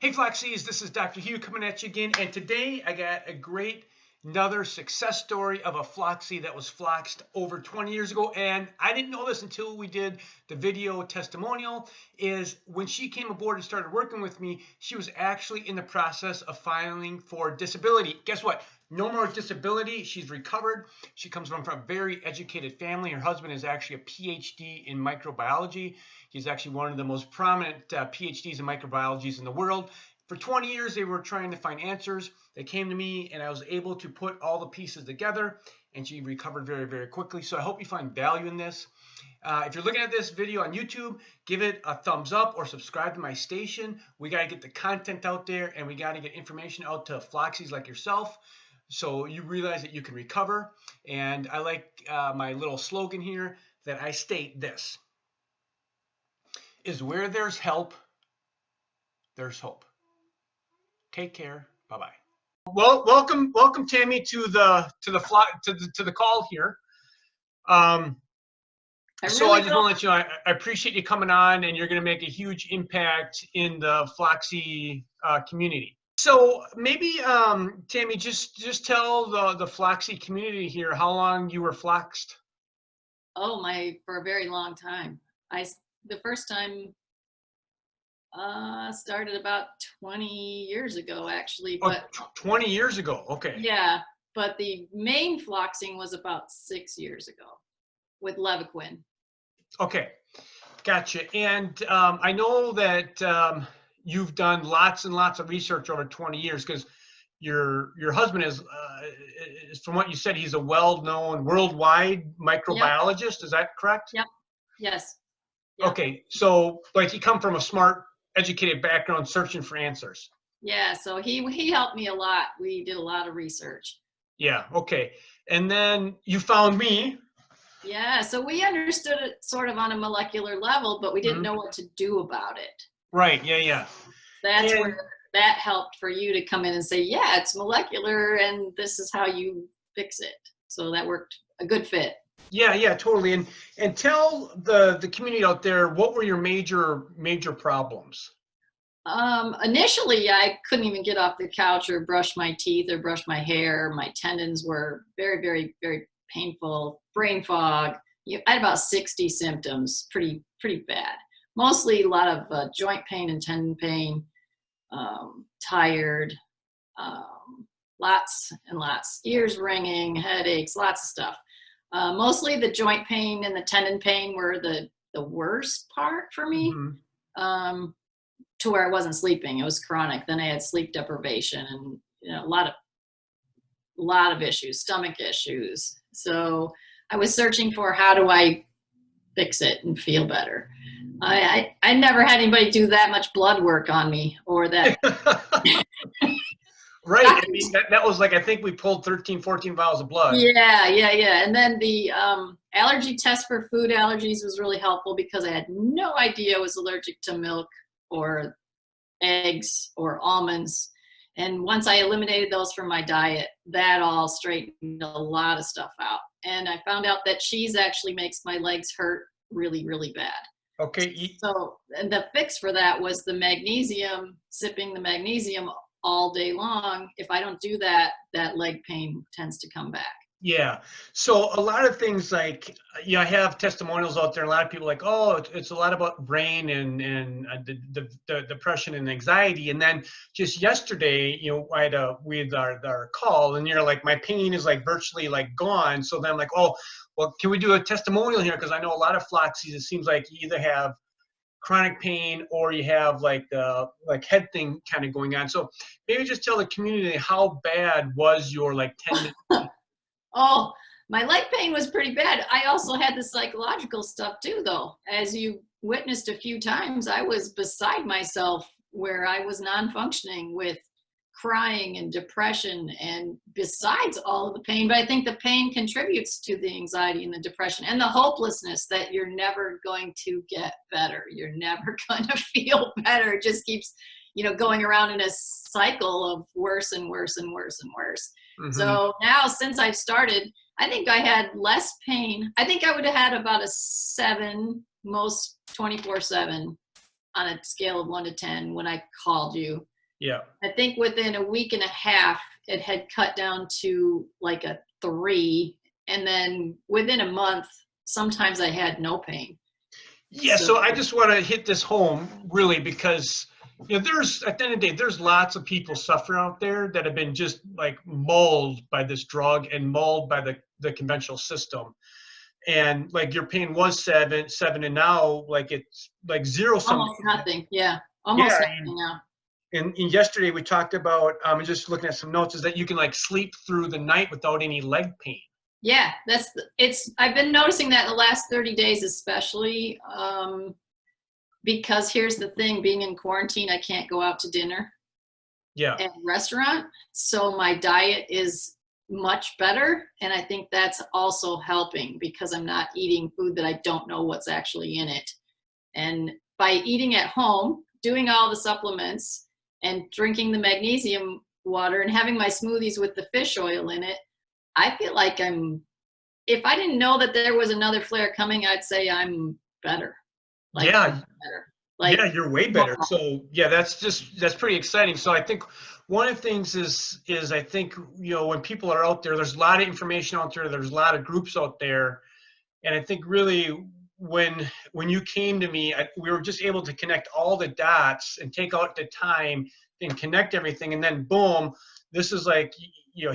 Hey Floxies, this is Dr. Hugh coming at you again, and today I got another success story of a Floxy that was floxed over 20 years ago, and I didn't know this until we did the video testimonial. Is when she came aboard and started working with me, she was actually in the process of filing for disability. Guess what? No more disability. She's recovered. She comes from a very educated family. Her husband is actually a PhD in microbiology. He's actually one of the most prominent PhDs in microbiology in the world. For 20 years, they were trying to find answers. They came to me, and I was able to put all the pieces together, and she recovered very, very quickly. So I hope you find value in this. If you're looking at this video on YouTube, give it a thumbs up or subscribe to my station. We got to get the content out there, and we got to get information out to Floxies like yourself, so you realize that you can recover. And I like my little slogan here that I state this: is where there's help, there's hope. Take care. Bye-bye. Well, welcome Tammy to the call here. I just want to let you know I appreciate you coming on, and you're going to make a huge impact in the Floxy community. So maybe Tammy, just tell the Floxy community here how long you were floxed. Oh, for a very long time. The first time started about 20 years ago, actually. But 20 years ago, okay. Yeah, but the main floxing was about 6 years ago with 𝗲𝗺. Okay, gotcha. And I know that you've done lots and lots of research over 20 years, because your husband is, from what you said, he's a well-known worldwide microbiologist. Yep. Is that correct? Yep. Yes. Yep. Okay, so like he come from a smart, educated background searching for answers. Yeah, so he helped me a lot. We did a lot of research. Yeah, okay. And then you found me. Yeah, so we understood it sort of on a molecular level, but we didn't know what to do about it. Right, yeah. That's where that helped for you to come in and say, yeah, it's molecular and this is how you fix it. So that worked a good fit. Yeah, totally. And tell the community out there, what were your major problems? Initially, I couldn't even get off the couch or brush my teeth or brush my hair. My tendons were very, very, very painful. Brain fog. I had about 60 symptoms, pretty bad. Mostly a lot of joint pain and tendon pain, tired, lots and lots, ears ringing, headaches, lots of stuff. Mostly the joint pain and the tendon pain were the worst part for me, to where I wasn't sleeping. It was chronic. Then I had sleep deprivation and a lot of issues, stomach issues. So I was searching for, how do I fix it and feel better? I never had anybody do that much blood work on me, or that. Right. I mean, that was like, I think we pulled 13, 14 vials of blood. Yeah. And then the allergy test for food allergies was really helpful, because I had no idea I was allergic to milk or eggs or almonds. And once I eliminated those from my diet, that all straightened a lot of stuff out. And I found out that cheese actually makes my legs hurt really, really bad. Okay. So, and the fix for that was the magnesium, sipping the magnesium all day long. If I don't do that, that leg pain tends to come back. Yeah. So a lot of things, like, I have testimonials out there. A lot of people are like, oh, it's a lot about brain and the depression and anxiety. And then just yesterday, we had our call, and you're like, my pain is like virtually like gone. So then I'm like, oh, well, can we do a testimonial here? Because I know a lot of Floxies, it seems like you either have chronic pain or you have like the head thing kind of going on. So maybe just tell the community, how bad was your tendon? Oh, my leg pain was pretty bad. I also had the psychological stuff too, though. As you witnessed a few times, I was beside myself, where I was non-functioning with crying and depression, and besides all of the pain. But I think the pain contributes to the anxiety and the depression and the hopelessness that you're never going to get better. You're never going to feel better. It just keeps, going around in a cycle of worse and worse and worse and worse. So now, since I've started, I think I had less pain. I think I would have had about a 7, most 24/7 on a scale of 1 to 10 when I called you. Yeah. I think within a week and a half, it had cut down to like a 3. And then within a month, sometimes I had no pain. Yeah, so I just want to hit this home really because there's at the end of the day, there's lots of people suffering out there that have been just like mauled by this drug and mauled by the conventional system. And like your pain was 7, and now like it's like 0 some almost nothing. Yeah, almost yeah. nothing now. And yesterday we talked about just looking at some notes is that you can like sleep through the night without any leg pain. Yeah, I've been noticing that in the last 30 days, especially because here's the thing, being in quarantine, I can't go out to dinner at a restaurant. So my diet is much better. And I think that's also helping because I'm not eating food that I don't know what's actually in it. And by eating at home, doing all the supplements and drinking the magnesium water and having my smoothies with the fish oil in it, I feel like if I didn't know that there was another flare coming, I'd say I'm better. Like, better. Like, yeah, you're way better. So yeah, that's pretty exciting. So I think one of the things is I think, when people are out there, there's a lot of information out there. There's a lot of groups out there. And I think really when you came to me, we were just able to connect all the dots and take out the time and connect everything. And then boom, this is like,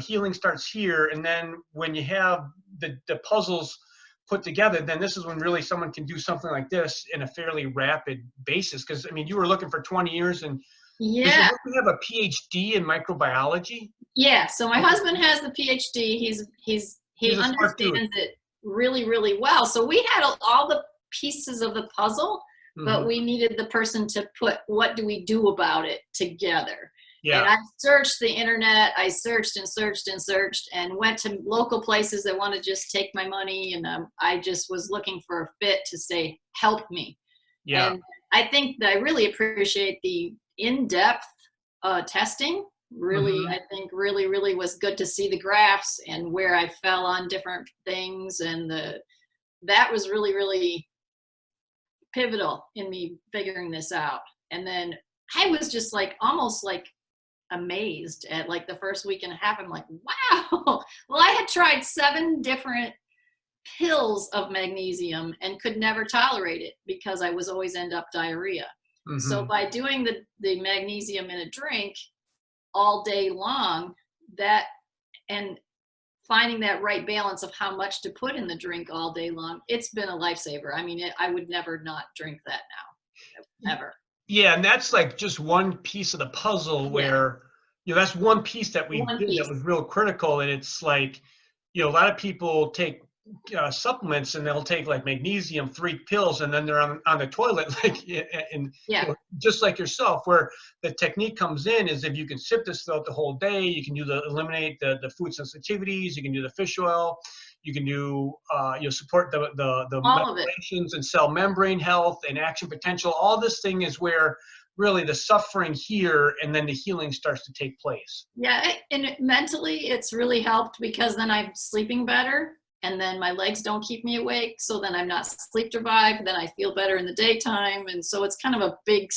healing starts here. And then when you have the puzzles put together, then this is when really someone can do something like this in a fairly rapid basis. Because I mean, you were looking for 20 years, and yeah, you have a PhD in microbiology. Yeah, so my husband has the PhD. He understands it really, really well. So we had all the pieces of the puzzle, but we needed the person to put what do we do about it together. Yeah. And I searched the internet. I searched and searched and searched and went to local places that want to just take my money. And I just was looking for a fit to say, help me. Yeah. And I think that I really appreciate the in-depth testing. Really, I think really was good to see the graphs and where I fell on different things. And that was really, really pivotal in me figuring this out. And then I was just like, almost like amazed at like the first week and a half. I'm like, wow. Well, I had tried 7 different pills of magnesium and could never tolerate it because I was always end up diarrhea. So by doing the magnesium in a drink all day long, and finding that right balance of how much to put in the drink all day long, it's been a lifesaver. I mean, I would never not drink that now, ever. Yeah, and that's like just one piece of the puzzle where, that's one piece that we did that was real critical. And it's like, a lot of people take supplements and they'll take like magnesium 3 pills and then they're on the toilet, like, and just like yourself, where the technique comes in is if you can sip this throughout the whole day, you can eliminate the food sensitivities, you can do the fish oil, you can do support the microbiology and cell membrane health and action potential. All this thing is where really the suffering here and then the healing starts to take place. Yeah, and mentally it's really helped because then I'm sleeping better. And then my legs don't keep me awake. So then I'm not sleep deprived. Then I feel better in the daytime. And so it's kind of a big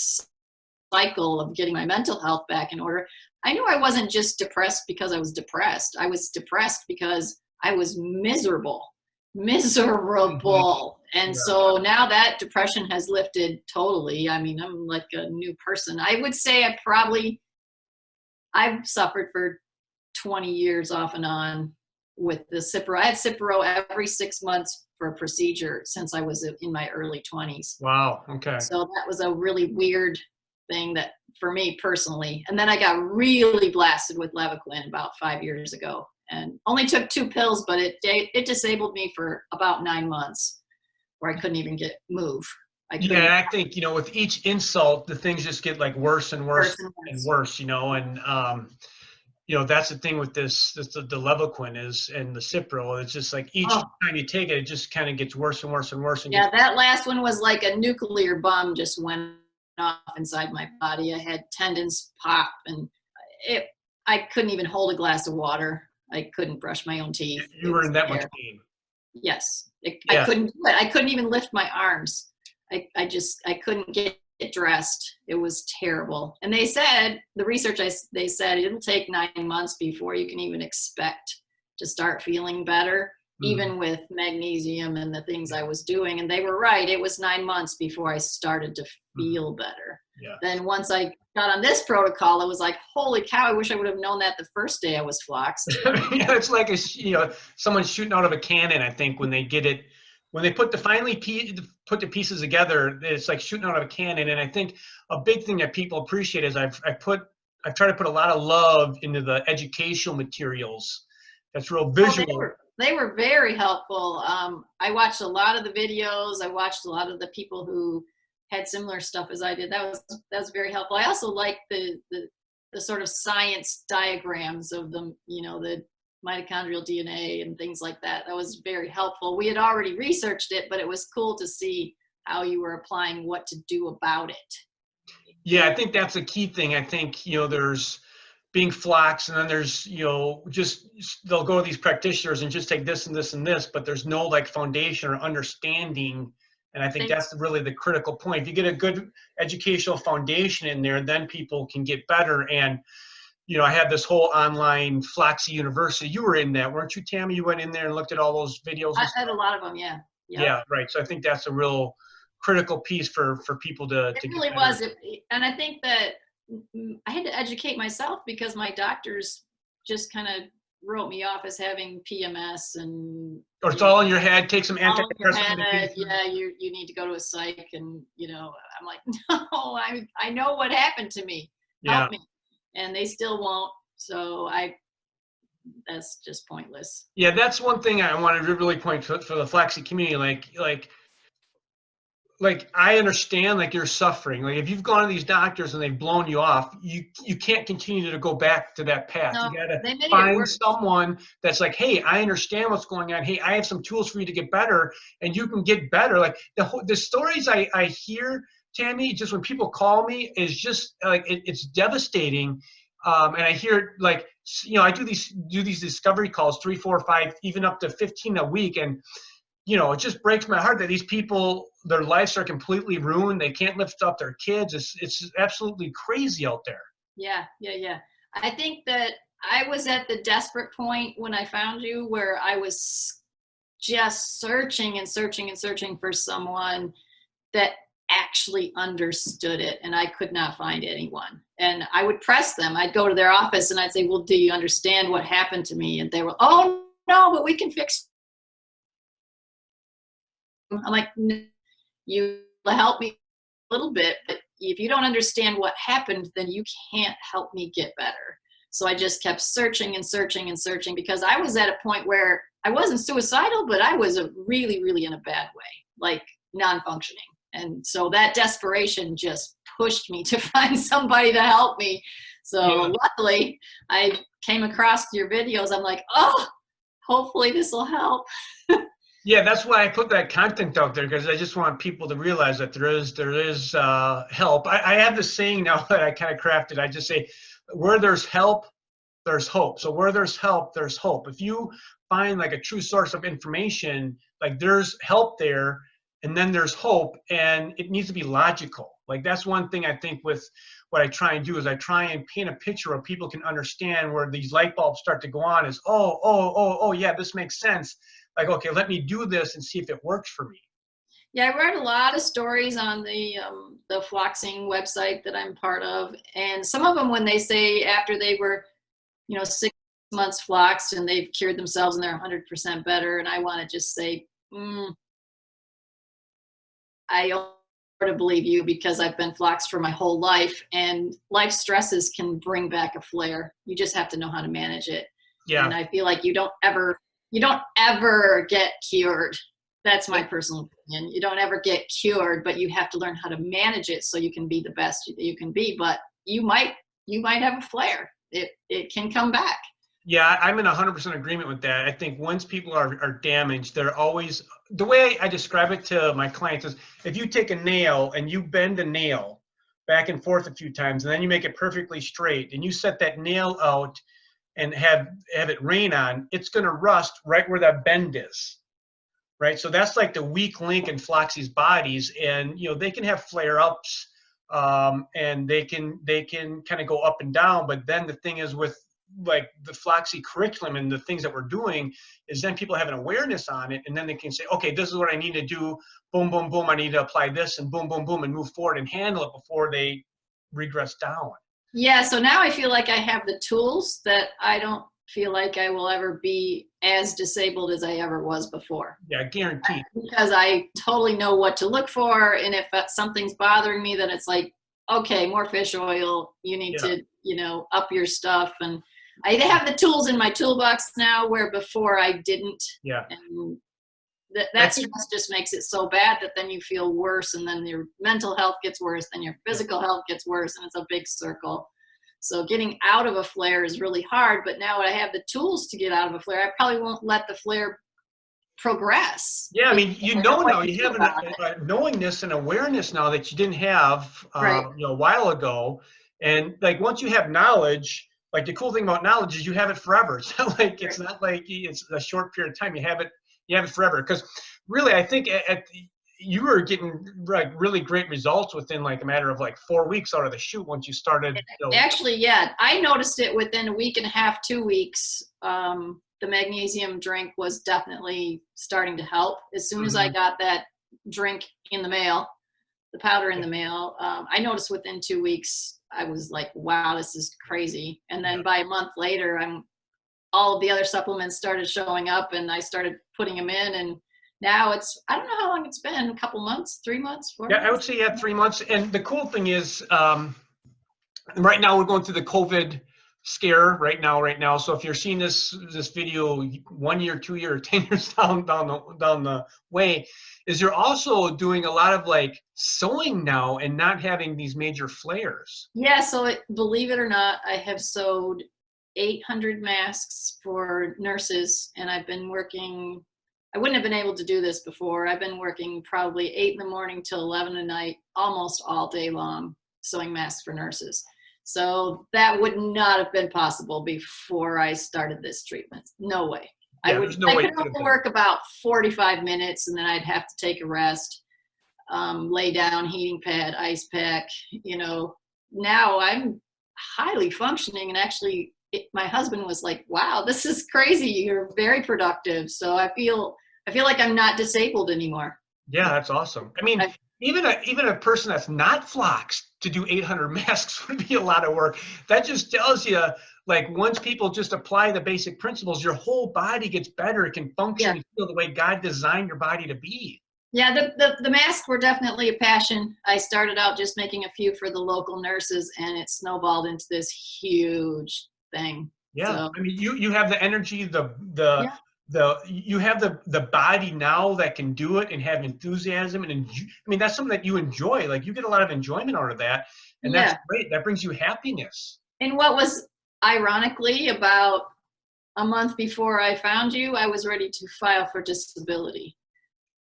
cycle of getting my mental health back in order. I knew I wasn't just depressed because I was depressed. I was depressed because I was miserable. And so now that depression has lifted totally. I mean, I'm like a new person. I would say I've suffered for 20 years off and on with the cipro. I had cipro every 6 months for a procedure since I was in my early 20s. Wow. Okay. So that was a really weird thing that for me personally. And then I got really blasted with 𝗲𝗺 about 5 years ago and only took 2 pills, but it disabled me for about 9 months where I couldn't even move. Yeah, I think, with each insult, the things just get like worse and worse and worse, and that's the thing with the 𝗲𝗺 and the cipro. It's just like each time you take it, it just kind of gets worse and worse and worse. And that last one was like a nuclear bomb just went off inside my body. I had tendons pop, and I couldn't even hold a glass of water. I couldn't brush my own teeth. You were in that much pain. Yes, I couldn't do it. I couldn't even lift my arms. I couldn't get get dressed. It was terrible. And they said, the research, they said it'll take 9 months before you can even expect to start feeling better, even with magnesium and the things I was doing. And they were right. It was 9 months before I started to feel better. Yeah. Then once I got on this protocol, it was like, holy cow, I wish I would have known that the first day I was floxed. Yeah, it's like someone shooting out of a cannon. I think when they get it, when they put put the pieces together, it's like shooting out of a cannon. And I think a big thing that people appreciate is I've tried to put a lot of love into the educational materials. That's real visual. They were very helpful. I watched a lot of the videos. I watched a lot of the people who had similar stuff as I did. That was very helpful. I also like the sort of science diagrams of them, the mitochondrial DNA and things like that. That was very helpful. We had already researched it, but it was cool to see how you were applying what to do about it. Yeah, I think that's a key thing. I think, there's being floxed, and then there's, just they'll go to these practitioners and just take this and this and this, but there's no like foundation or understanding. And I think that's really the critical point. If you get a good educational foundation in there, then people can get better. And, I had this whole online Floxed University. You were in that, weren't you, Tammy? You went in there and looked at all those videos. I had a lot of them, yeah. Yep. Yeah, right. So I think that's a real critical piece for people to. It really was, and I think that I had to educate myself because my doctors just kind of wrote me off as having PMS and. Or it's all in your head. Take some antidepressants. Yeah, you need to go to a psych, and I'm like, no, I know what happened to me. Help me, and they still won't. So that's just pointless. Yeah, that's one thing I wanted to really point for the Floxed community. Like I understand, like you're suffering. Like if you've gone to these doctors and they've blown you off, you can't continue to go back to that path. No, you gotta find someone that's like, hey, I understand what's going on. Hey, I have some tools for you to get better, and you can get better. Like the stories I hear, Tammy, just when people call me, is just like it's devastating. And I hear like, I do these discovery calls, 3, 4, 5, even up to 15 a week, and it just breaks my heart that these people, their lives are completely ruined. They can't lift up their kids. It's absolutely crazy out there. Yeah. I think that I was at the desperate point when I found you, where I was just searching and searching and searching for someone that actually understood it, and I could not find anyone. And I would press them. I'd go to their office and I'd say, well, do you understand what happened to me? And they were, oh no, but we can fix. I'm like, you help me a little bit, but if you don't understand what happened, then you can't help me get better. So I just kept searching and searching and searching, because I was at a point where I wasn't suicidal, but I was really, really in a bad way, like non-functioning. And so that desperation just pushed me to find somebody to help me. So luckily I came across your videos. I'm like, oh, hopefully this will help. Yeah, that's why I put that content out there, because I just want people to realize that there is help. I have this saying now that I kind of crafted. I just say, where there's help, there's hope. So where there's help, there's hope. If you find like a true source of information, like there's help there, and then there's hope, and it needs to be logical. Like that's one thing I think with what I try and do is I try and paint a picture where people can understand, where these light bulbs start to go on is, oh, yeah, this makes sense. Like, okay, let me do this and see if it works for me. Yeah, I read a lot of stories on the Floxing website that I'm part of, and some of them, when they say after they were, 6 months floxed and they've cured themselves and they're 100% better, and I want to just say, I don't to believe you, because I've been floxed for my whole life, and life stresses can bring back a flare. You just have to know how to manage it. Yeah. And I feel like you don't ever get cured. That's my personal opinion. You don't ever get cured, but you have to learn how to manage it so you can be the best you can be. But you might have a flare. It can come back. Yeah, I'm in 100% agreement with that. I think once people are damaged, they're always, the way I describe it to my clients is, if you take a nail and you bend a nail back and forth a few times, and then you make it perfectly straight, and you set that nail out and have it rain on, it's going to rust right where that bend is, right? So that's like the weak link in Floxy's bodies, and they can have flare-ups and they can kind of go up and down. But then the thing is with like the 𝗲𝗺 curriculum and the things that we're doing is then people have an awareness on it, and then they can say, okay, this is what I need to do. Boom, boom, boom. I need to apply this, and boom, boom, boom, and move forward and handle it before they regress down. Yeah. So now I feel like I have the tools that I don't feel like I will ever be as disabled as I ever was before. Yeah, guaranteed. Because I totally know what to look for, and if something's bothering me, then it's like, okay, more fish oil. You need to, you know, up your stuff. And I have the tools in my toolbox now where before I didn't. Yeah. And that stress just makes it so bad that then you feel worse, and then your mental health gets worse, then your physical health gets worse, and it's a big circle. So getting out of a flare is really hard, but now I have the tools to get out of a flare. I probably won't let the flare progress. Yeah, I mean, you know now, you have a knowingness and awareness now that you didn't have you know, a while ago. And like once you have knowledge, like the cool thing about knowledge is you have it forever. It's not like it's a short period of time. You have it forever. Because really, I think you were getting like really great results within like a matter of like 4 weeks out of the chute once you started. You know. Actually, yeah, I noticed it within a week and a half, 2 weeks. The magnesium drink was definitely starting to help. As soon as I got that drink in the mail, the powder in the mail, I noticed within 2 weeks, I was like, wow, this is crazy. And then by a month later, all of the other supplements started showing up, and I started putting them in, and now it's, I don't know how long it's been, a couple months, 3 months, 4 months? I would say 3 months. And the cool thing is, right now we're going through the COVID scare right now. So if you're seeing this video 1 year, 2 year, 10 years down the way, is you're also doing a lot of like sewing now and not having these major flares. Yeah. So believe it or not, I have sewed 800 masks for nurses, and I've been working. I wouldn't have been able to do this before. I've been working probably 8 in the morning till 11 at night, almost all day long, sewing masks for nurses. So that would not have been possible before I started this treatment. No way. Yeah, I could only work about 45 minutes, and then I'd have to take a rest, lay down, heating pad, ice pack. You know, now I'm highly functioning, and actually my husband was like, wow, this is crazy. You're very productive. So I feel like I'm not disabled anymore. Yeah, that's awesome. I mean, even a person that's not Floxed to do 800 masks would be a lot of work. That just tells you, like, once people just apply the basic principles, your whole body gets better. It can function and feel the way God designed your body to be. Yeah, the masks were definitely a passion. I started out just making a few for the local nurses, and it snowballed into this huge thing. Yeah, so, I mean, you have the energy, you have the body now that can do it and have enthusiasm, and I mean, that's something that you enjoy. Like, you get a lot of enjoyment out of that, and that's great. That brings you happiness. And what was ironically, about a month before I found you, I was ready to file for disability.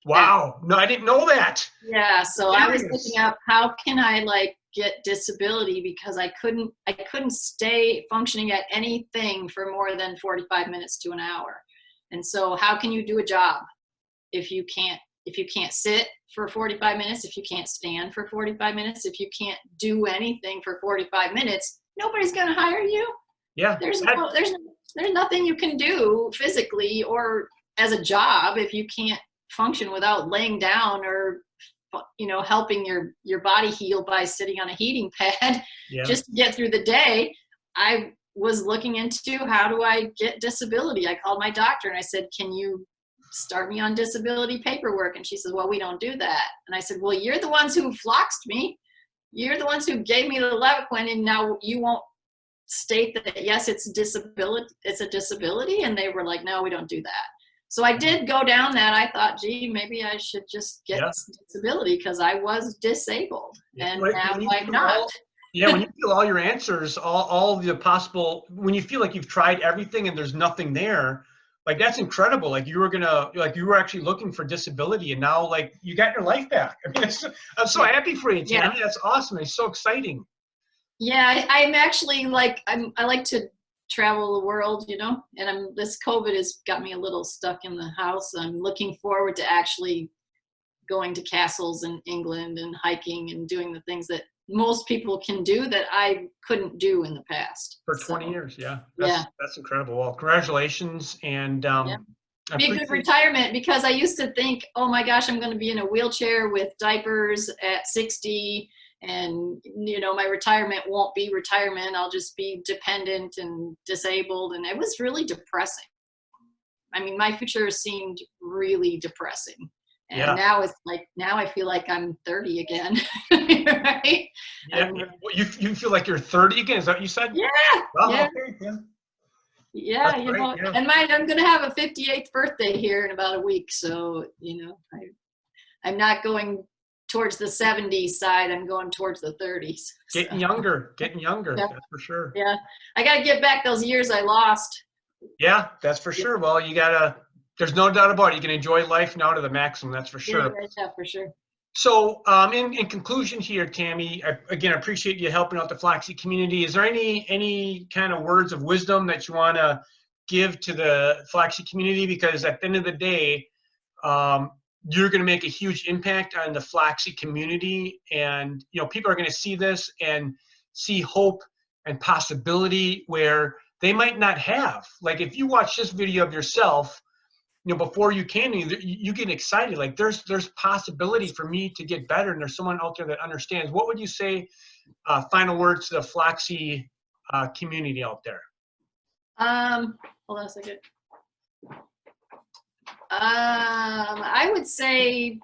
Wow. No, I didn't know that. Yeah, so I was looking up how can I like get disability, because I couldn't stay functioning at anything for more than 45 minutes to an hour. And so how can you do a job if you can't sit for 45 minutes, if you can't stand for 45 minutes, if you can't do anything for 45 minutes, nobody's going to hire you. Yeah. There's nothing you can do physically or as a job if you can't function without laying down or, you know, helping your body heal by sitting on a heating pad just to get through the day. I was looking into how do I get disability. I called my doctor and I said, can you start me on disability paperwork? And she says, well, we don't do that. And I said, well, you're the ones who Floxed me. You're the ones who gave me the 𝗲𝗺, and now you won't state that, yes, it's a disability. And they were like, no, we don't do that. So I did go down that. I thought, gee, maybe I should just get disability because I was disabled. And now I'm not. When you feel all your answers, all the possible, when you feel like you've tried everything and there's nothing there, like that's incredible. Like you were actually looking for disability, and now like you got your life back. I mean, I'm so happy for you, Tammy. That's awesome. It's so exciting. Yeah, I'm actually like, I like to travel the world, you know, and this COVID has got me a little stuck in the house. I'm looking forward to actually going to castles in England and hiking and doing the things that most people can do that I couldn't do in the past. For 20 years, yeah. Yeah. That's incredible. Well, congratulations, and Yeah. Be a good retirement, because I used to think, oh my gosh, I'm going to be in a wheelchair with diapers at 60, and you know, my retirement won't be retirement. I'll just be dependent and disabled, and it was really depressing. I mean, my future seemed really depressing. And now it's like, now I feel like I'm 30 again, right? Yeah, you feel like you're 30 again? Is that what you said? Yeah. Oh, yeah. okay, yeah, you know, and I'm going to have a 58th birthday here in about a week. So, you know, I'm not going towards the 70s side. I'm going towards the 30s. Getting younger, yeah. That's for sure. Yeah. I got to get back those years I lost. Yeah, that's for sure. Well, there's no doubt about it. You can enjoy life now to the maximum. That's for sure. Yeah, for sure. So, in conclusion here, Tammy, again, I appreciate you helping out the 𝗲𝗺 community. Is there any kind of words of wisdom that you want to give to the 𝗲𝗺 community? Because at the end of the day, you're going to make a huge impact on the 𝗲𝗺 community, and you know, people are going to see this and see hope and possibility where they might not have. Like, if you watch this video of yourself, you know, before you came, you get excited. Like, there's possibility for me to get better, and there's someone out there that understands. What would you say, final words to the 𝗲𝗺 community out there? Hold on a second. I would say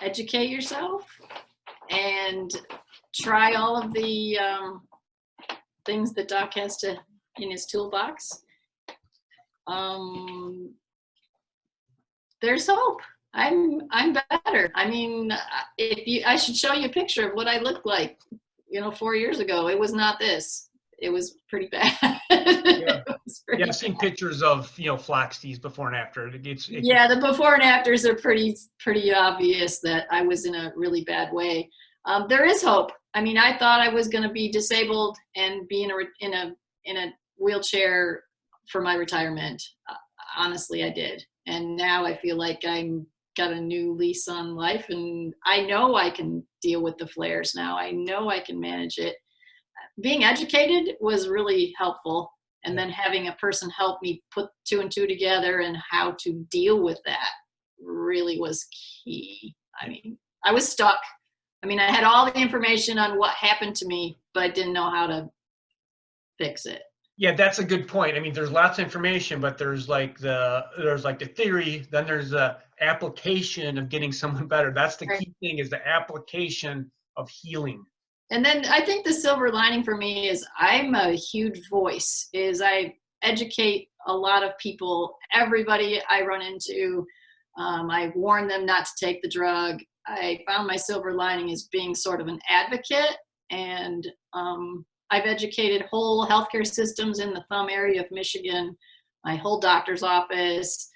educate yourself and try all of the things that Doc has in his toolbox. There's hope. I'm better. I mean, I should show you a picture of what I looked like, you know, 4 years ago. It was not this. It was pretty bad. Yeah, I've seen pictures of, you know, 𝗲𝗺's before and after. Yeah, the before and afters are pretty obvious that I was in a really bad way. There is hope. I mean, I thought I was going to be disabled and be in a wheelchair for my retirement. Honestly, I did. And now I feel like I'm got a new lease on life, and I know I can deal with the flares now. I know I can manage it. Being educated was really helpful. And then having a person help me put 2 and 2 together and how to deal with that really was key. I mean, I was stuck. I mean, I had all the information on what happened to me, but I didn't know how to fix it. Yeah, that's a good point. I mean, there's lots of information, but there's like the theory, then there's the application of getting someone better. That's the key thing, is the application of healing. And then I think the silver lining for me is I'm a huge voice. I educate a lot of people, everybody I run into. I warn them not to take the drug. I found my silver lining is being sort of an advocate, and I've educated whole healthcare systems in the thumb area of Michigan, my whole doctor's office.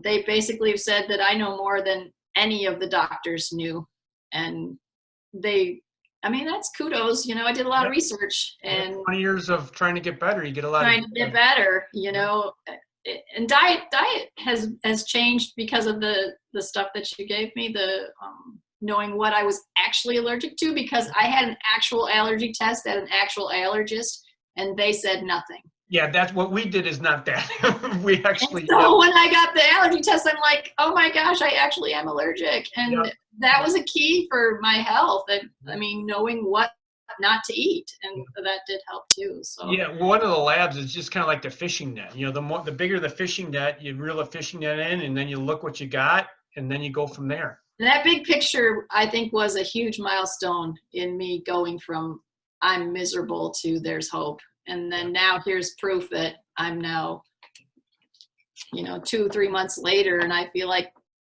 They basically have said that I know more than any of the doctors knew. And I mean, that's kudos. You know, I did a lot of research, and 20 years of trying to get better. You get a lot trying to get better, you know, and diet has changed because of the stuff that you gave me, knowing what I was actually allergic to, because I had an actual allergy test at an actual allergist, and they said nothing. Yeah, that's what we did, is not that. We actually. And so when I got the allergy test, I'm like, oh my gosh, I actually am allergic. And that was a key for my health. I mean, knowing what not to eat, and that did help too. So yeah, one of the labs is just kind of like the fishing net. You know, the bigger the fishing net, you reel a fishing net in, and then you look what you got, and then you go from there. And that big picture, I think, was a huge milestone in me going from I'm miserable to there's hope. And then now here's proof that I'm now, you know, 2-3 months later, and I feel like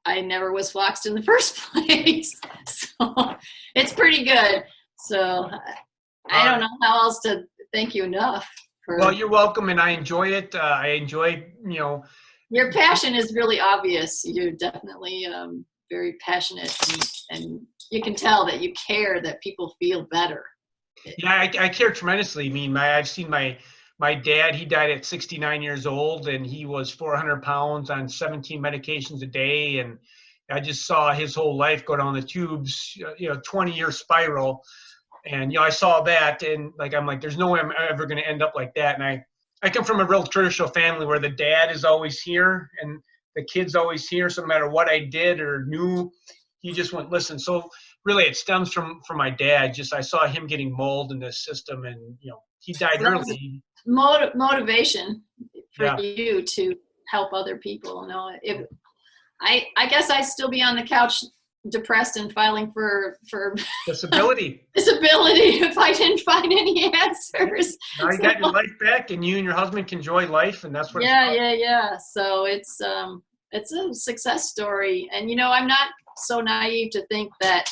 I never was 𝗲𝗺ed in the first place. So it's pretty good. So I don't know how else to thank you enough. Well, you're welcome, and I enjoy it. I enjoy, you know. Your passion is really obvious. You're definitely very passionate, and you can tell that you care that people feel better. Yeah, I care tremendously. I mean, I've seen my dad. He died at 69 years old, and he was 400 pounds on 17 medications a day, and I just saw his whole life go down the tubes, 20-year spiral. And, I saw that, and I'm like, there's no way I'm ever going to end up like that. And I come from a real traditional family where the dad is always here and the kid's always here. So no matter what I did or knew, he just wouldn't listen. So really it stems from my dad. Just, I saw him getting mold in this system, and, he died early. Motivation for Yeah. you to help other people. No, I guess I'd still be on the couch depressed and filing for Disability. if I didn't find any answers. Now you got your life back, and you and your husband can enjoy life, and that's what. Yeah. So it's a success story, and I'm not so naive to think that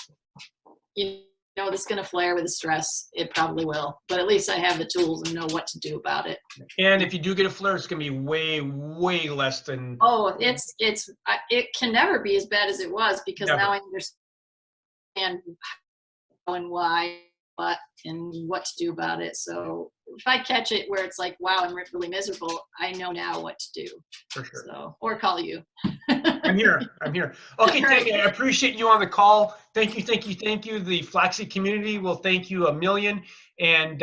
it's going to flare with the stress. It probably will, but at least I have the tools and know what to do about it. And if you do get a flare, it's going to be way, way less than. Oh, it can never be as bad as it was, because Never. now I understand how and why, and what to do about it. So if I catch it where it's like, wow, I'm really miserable, I know now what to do. For sure. So, or call you. I'm here. Okay, Tammy, I appreciate you on the call. Thank you. The 𝗧𝗺𝗃 community will thank you a million. And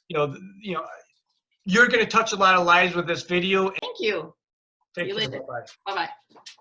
you're going to touch a lot of lives with this video. Thank you. Take See you care. later. Bye-bye. Bye-bye.